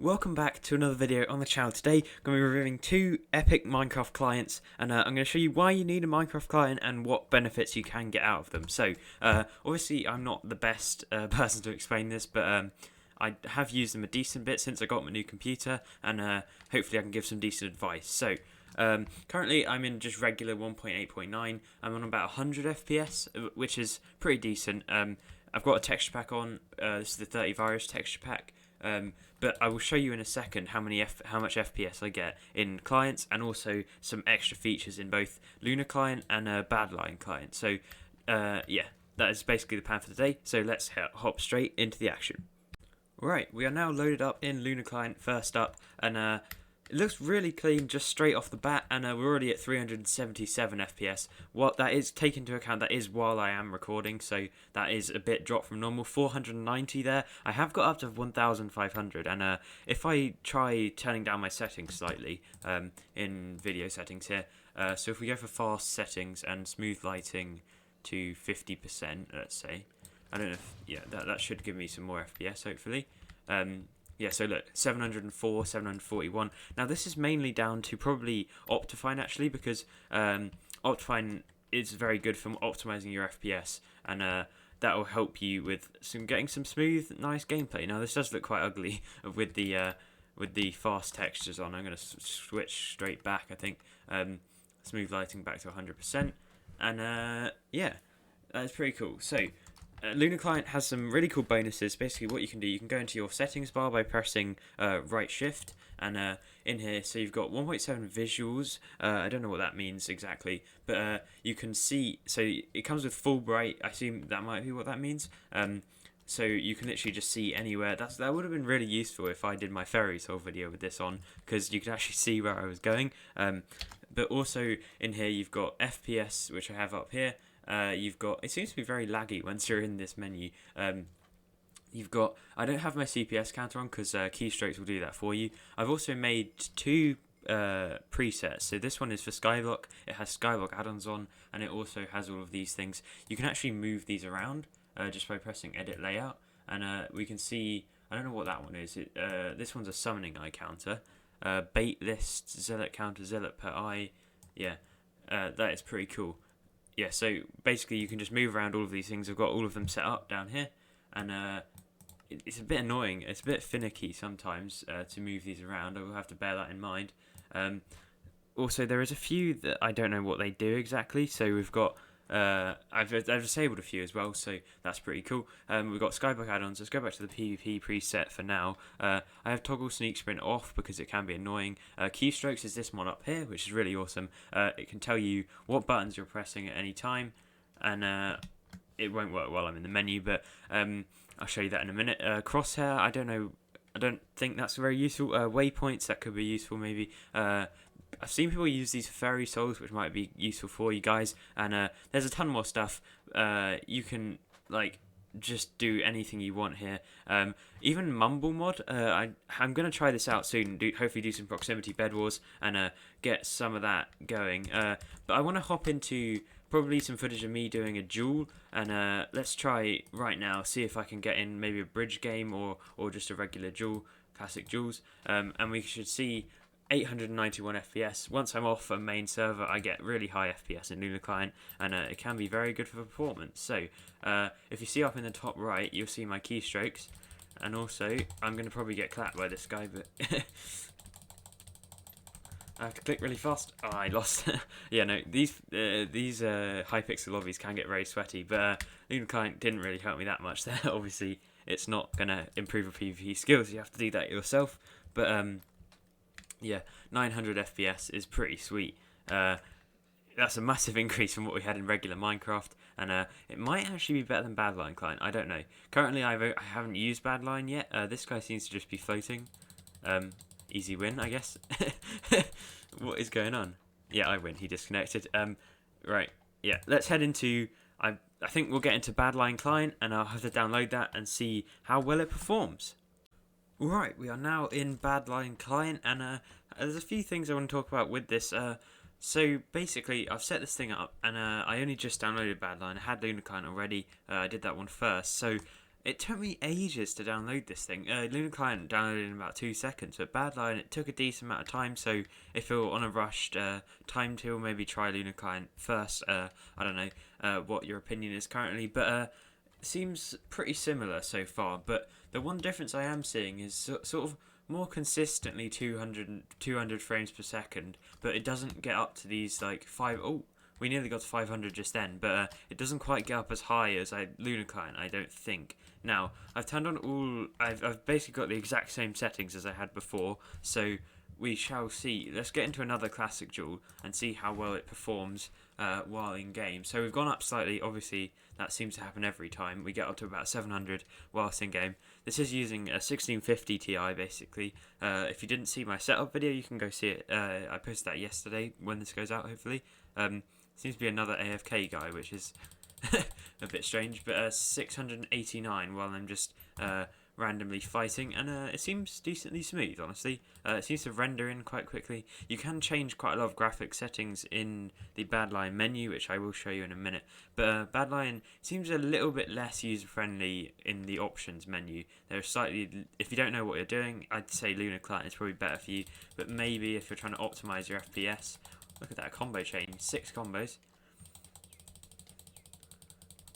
Welcome back to another video on the channel. Today I'm going to be reviewing two epic Minecraft clients, and I'm going to show you why you need a Minecraft client and what benefits you can get out of them. So obviously I'm not the best person to explain this, but I have used them a decent bit since I got my new computer, and hopefully I can give some decent advice. So currently I'm in just regular 1.8.9. I'm on about 100 FPS, which is pretty decent. I've got a texture pack on. This is the 30 virus texture pack. But I will show you in a second how much FPS I get in clients, and also some extra features in both Lunar client and Badlion client. So yeah, that is basically the plan for today. So let's hop straight into the action. Right, we are now loaded up in Lunar client first up, and it looks really clean just straight off the bat, and we're already at 377 FPS. What that is, take into account that is while I am recording, so that is a bit dropped from normal. 490 there. I have got up to 1500, and if I try turning down my settings slightly in video settings here, so if we go for fast settings and smooth lighting to 50%, let's say, I don't know if, yeah, that should give me some more FPS hopefully. Yeah, so look, 704, 741. Now this is mainly down to probably Optifine actually, because Optifine is very good for optimizing your FPS, and that will help you with getting some smooth, nice gameplay. Now this does look quite ugly with the fast textures on. I'm going to switch straight back, I think. Smooth lighting back to 100%, and yeah, that's pretty cool. So Lunar Client has some really cool bonuses. Basically what you can do, you can go into your settings bar by pressing right shift, and in here, so you've got 1.7 visuals. I don't know what that means exactly, but you can see, so it comes with full bright. I assume that might be what that means. So you can literally just see anywhere. That would have been really useful if I did my fairy tale video with this on, because you could actually see where I was going. But also in here you've got FPS, which I have up here. You've got, it seems to be very laggy once you're in this menu. You've got, I don't have my CPS counter on because keystrokes will do that for you. I've also made two presets. So this one is for Skyblock. It has Skyblock add-ons on, and it also has all of these things. You can actually move these around just by pressing edit layout, and we can see, I don't know what that one is. This one's a summoning eye counter. Bait list, zealot counter, zealot per eye. Yeah, that is pretty cool. Yeah, so basically you can just move around all of these things. I've got all of them set up down here, and it's a bit annoying. It's a bit finicky sometimes to move these around. I will have to bear that in mind. Also, there is a few that I don't know what they do exactly. So we've got, I've disabled a few as well, so that's pretty cool. We've got Skyblock add-ons. Let's go back to the PvP preset for now. I have toggle sneak sprint off because it can be annoying. Keystrokes is this one up here, which is really awesome. It can tell you what buttons you're pressing at any time, and it won't work while I'm in the menu, but I'll show you that in a minute. Crosshair, I don't know. I don't think that's very useful. Waypoints, that could be useful maybe. I've seen people use these for fairy souls, which might be useful for you guys, and there's a ton more stuff. You can like just do anything you want here. Even Mumble mod, I'm gonna try this out soon. Hopefully do some proximity bed wars and get some of that going. But I want to hop into probably some footage of me doing a duel, and let's try right now, see if I can get in maybe a bridge game or just a regular duel, classic duels, and we should see 891 FPS. Once I'm off a main server, I get really high FPS in Lunar Client, and it can be very good for performance. So if you see up in the top right, you'll see my keystrokes, and also I'm going to probably get clapped by this guy, but I have to click really fast. Oh, I lost. Yeah, no, these high-pixel lobbies can get very sweaty, but Lunar Client didn't really help me that much there. Obviously, it's not going to improve your PvP skills. You have to do that yourself, but yeah, 900 FPS is pretty sweet. That's a massive increase from what we had in regular Minecraft, and it might actually be better than Badlion Client. I don't know. Currently, I haven't used Badlion yet. This guy seems to just be floating. Easy win, I guess. What is going on? Yeah, I win. He disconnected. Right. Yeah, let's head into. I think we'll get into Badlion Client, and I'll have to download that and see how well it performs. Right, we are now in Badlion Client, and there's a few things I want to talk about with this. So basically, I've set this thing up, and I only just downloaded Badlion. I had Lunar Client already. I did that one first. So It took me ages to download this thing. Lunar Client downloaded in about 2 seconds, but Badlion, it took a decent amount of time. So if you're on a rushed time till, maybe try Lunar Client first. I don't know what your opinion is currently, but it seems pretty similar so far. But the one difference I am seeing is sort of more consistently 200 frames per second, but it doesn't get up to these like five. Oh, we nearly got to 500 just then, but it doesn't quite get up as high as Lunar Client, I don't think. Now, I've turned on all. I've basically got the exact same settings as I had before, so we shall see. Let's get into another classic duel and see how well it performs while in game. So we've gone up slightly. Obviously, that seems to happen every time. We get up to about 700 whilst in game. This is using a 1650 Ti, basically. If you didn't see my setup video, you can go see it. I posted that yesterday when this goes out, hopefully. Seems to be another AFK guy, which is a bit strange, but 689 while I'm just randomly fighting, and it seems decently smooth, honestly. It seems to render in quite quickly. You can change quite a lot of graphic settings in the Badlion menu, which I will show you in a minute, but Badlion seems a little bit less user-friendly in the options menu. They're slightly, if you don't know what you're doing, I'd say Lunar Client is probably better for you, but maybe if you're trying to optimize your FPS, look at that combo chain, 6 combos.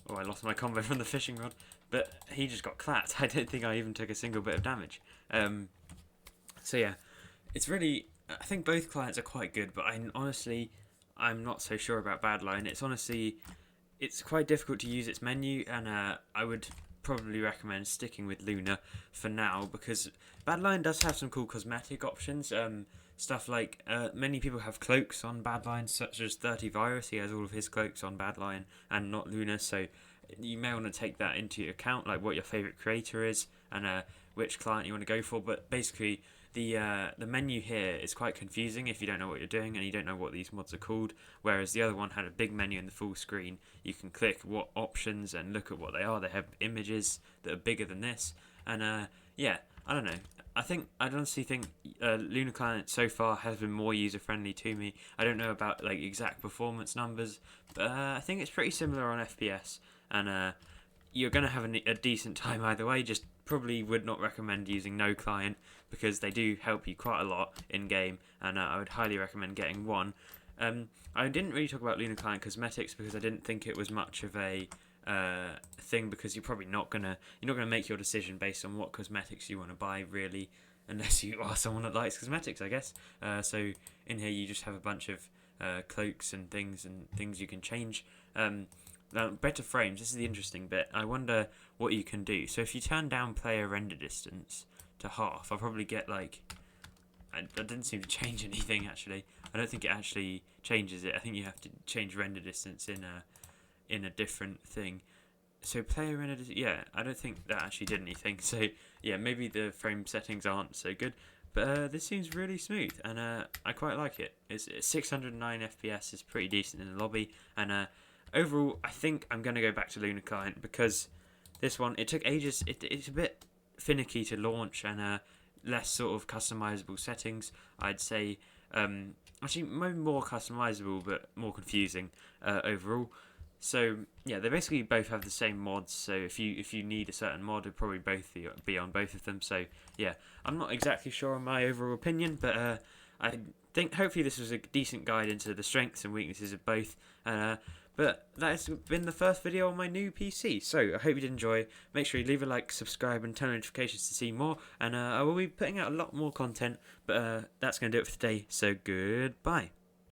Oh, I lost my combo from the fishing rod, but he just got clapped. I don't think I even took a single bit of damage. So yeah, it's really, I think both clients are quite good, but I'm not so sure about Badlion. It's quite difficult to use its menu, and I would probably recommend sticking with Lunar for now, because Badlion does have some cool cosmetic options. Stuff like many people have cloaks on Badlion, such as 30 Virus. He has all of his cloaks on Badlion and not Lunar, so you may want to take that into account, like what your favorite creator is and which client you want to go for. But basically, the menu here is quite confusing if you don't know what you're doing and you don't know what these mods are called. Whereas the other one had a big menu in the full screen. You can click what options and look at what they are. They have images that are bigger than this, and yeah, I don't know. I honestly think Lunar Client so far has been more user friendly to me. I don't know about like exact performance numbers, but I think it's pretty similar on FPS, and you're gonna have a decent time either way. Just probably would not recommend using no client, because they do help you quite a lot in game, and I would highly recommend getting one. I didn't really talk about Lunar Client cosmetics because I didn't think it was much of a thing, because you're not gonna make your decision based on what cosmetics you want to buy, really, unless you are someone that likes cosmetics, I guess. So in here you just have a bunch of cloaks and things you can change. Now, better frames, this is the interesting bit. I wonder what you can do. So if you turn down player render distance to half, I'll probably get like, that didn't seem to change anything actually. I don't think it actually changes it. I think you have to change render distance in a different thing. So player render, yeah, I don't think that actually did anything. So yeah, maybe the frame settings aren't so good, but this seems really smooth, and I quite like it. It's 609 FPS is pretty decent in the lobby, and overall, I think I'm going to go back to Lunar Client, because this one, it took ages. It's a bit finicky to launch, and less sort of customizable settings, I'd say. Actually, maybe more customizable, but more confusing overall. So yeah, they basically both have the same mods. So if you need a certain mod, it'll probably both be on both of them. So yeah, I'm not exactly sure on my overall opinion, but I think hopefully this was a decent guide into the strengths and weaknesses of both. But that has been the first video on my new PC. So I hope you did enjoy. Make sure you leave a like, subscribe, and turn on notifications to see more. And I will be putting out a lot more content. But that's going to do it for today. So goodbye.